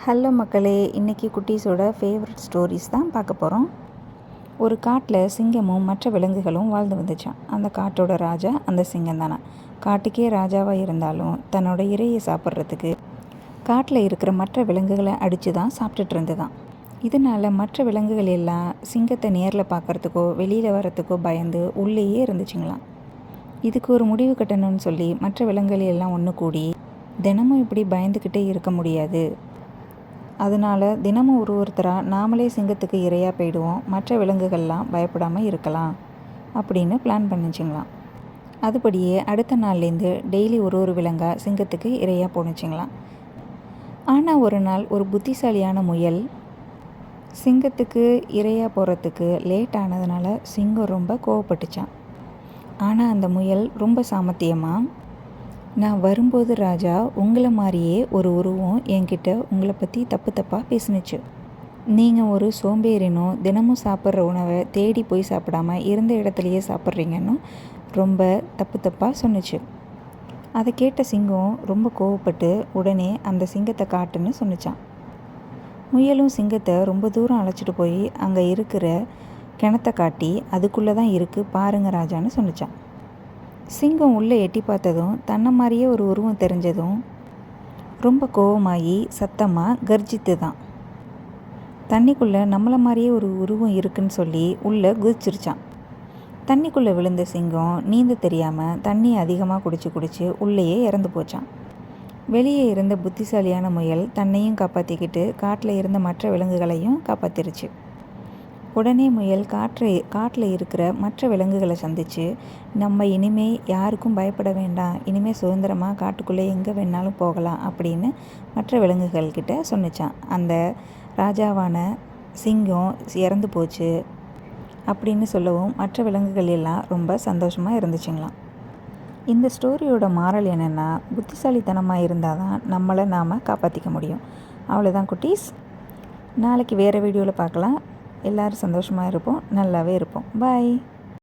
Hello மக்களே, இன்றைக்கி குட்டீஸோட favourite stories தான் பார்க்க போகிறோம். ஒரு காட்டில் சிங்கமும் மற்ற விலங்குகளும் வாழ்ந்து வந்துச்சான். அந்த காட்டோட ராஜா அந்த சிங்கம் தானே. காட்டுக்கே ராஜாவாக இருந்தாலும் தன்னோட இரையை சாப்பிட்றதுக்கு காட்டில் இருக்கிற மற்ற விலங்குகளை அடித்து தான் சாப்பிட்டுட்டு இருந்துதான். இதனால் மற்ற விலங்குகள் எல்லாம் சிங்கத்தை நேரில் பார்க்குறதுக்கோ வெளியில் வரத்துக்கோ பயந்து உள்ளேயே இருந்துச்சுங்களாம். இதுக்கு ஒரு முடிவு கட்டணும்னு சொல்லி மற்ற விலங்குகள் எல்லாம் ஒன்று கூடி, தினமும் இப்படி பயந்துக்கிட்டே இருக்க முடியாது, அதனால் தினமும் ஒருத்தராக நாமளே சிங்கத்துக்கு இரையாக போயிடுவோம், மற்ற விலங்குகள்லாம் பயப்படாமல் இருக்கலாம் அப்படின்னு பிளான் பண்ணிச்சிங்களாம். அதுபடியே அடுத்த நாள்லேருந்து டெய்லி ஒரு விலங்காக சிங்கத்துக்கு இரையாக போணுச்சிங்களாம். ஆனால் ஒரு நாள் ஒரு புத்திசாலியான முயல் சிங்கத்துக்கு இரையாக போகிறதுக்கு லேட் ஆனதுனால சிங்கம் ரொம்ப கோவப்பட்டுச்சான். ஆனால் அந்த முயல் ரொம்ப சாமர்த்தியமாக, நான் வரும்போது ராஜா உங்களை மாதிரியே ஒரு உருவம் என்கிட்ட உங்களை பற்றி தப்பாக பேசினுச்சு. நீங்கள் ஒரு சோம்பேறினும் தினமும் சாப்பிட்ற உணவை தேடி போய் சாப்பிடாம இருந்த இடத்துலையே சாப்பிட்றீங்கன்னு ரொம்ப தப்பாக சொன்னிச்சு. அதை கேட்ட சிங்கம் ரொம்ப கோவப்பட்டு உடனே அந்த சிங்கத்தை காட்டுன்னு சொன்னிச்சான். முயலும் சிங்கத்தை ரொம்ப தூரம் அழைச்சிட்டு போய் அங்கே இருக்கிற கிணத்தை காட்டி அதுக்குள்ளே தான் இருக்குது பாருங்க ராஜான்னு சொன்னிச்சான். சிங்கம் உள்ளே எட்டி பார்த்ததும் தன்னை மாதிரியே ஒரு உருவம் தெரிஞ்சதும் ரொம்ப கோவமாகி சத்தமாக கர்ஜித்து தான் தண்ணிக்குள்ளே நம்மளை மாதிரியே ஒரு உருவம் இருக்குன்னு சொல்லி உள்ளே குதிச்சிருச்சான். தண்ணிக்குள்ளே விழுந்த சிங்கம் நீந்த தெரியாமல் தண்ணி அதிகமாக குடிச்சு உள்ளேயே இறந்து போச்சான். வெளியே இருந்த புத்திசாலியான முயல் தன்னையும் காப்பாற்றிக்கிட்டு காட்டில் இருந்த மற்ற விலங்குகளையும் காப்பாற்றிருச்சு. உடனே முயல் காட்டில் இருக்கிற மற்ற விலங்குகளை சந்தித்து, நம்ம இனிமேல் யாருக்கும் பயப்பட வேண்டாம், இனிமேல் சுதந்திரமாக காட்டுக்குள்ளே எங்கே வேணாலும் போகலாம் அப்படின்னு மற்ற விலங்குகள்கிட்ட சொன்னிச்சான். அந்த ராஜாவான சிங்கம் இறந்து போச்சு அப்படின்னு சொல்லவும் மற்ற விலங்குகள் எல்லாம் ரொம்ப சந்தோஷமாக இருந்துச்சுங்களாம். இந்த ஸ்டோரியோட மாரல் என்னென்னா, புத்திசாலித்தனமாக இருந்தால் தான் நம்மளை நாம் காப்பாற்றிக்க முடியும். அவ்வளோதான் குட்டீஸ். நாளைக்கு வேறு வீடியோவில் பார்க்கலாம். எல்லோரும் சந்தோஷமாக இருப்போம், நல்லாவே இருப்போம். பாய்.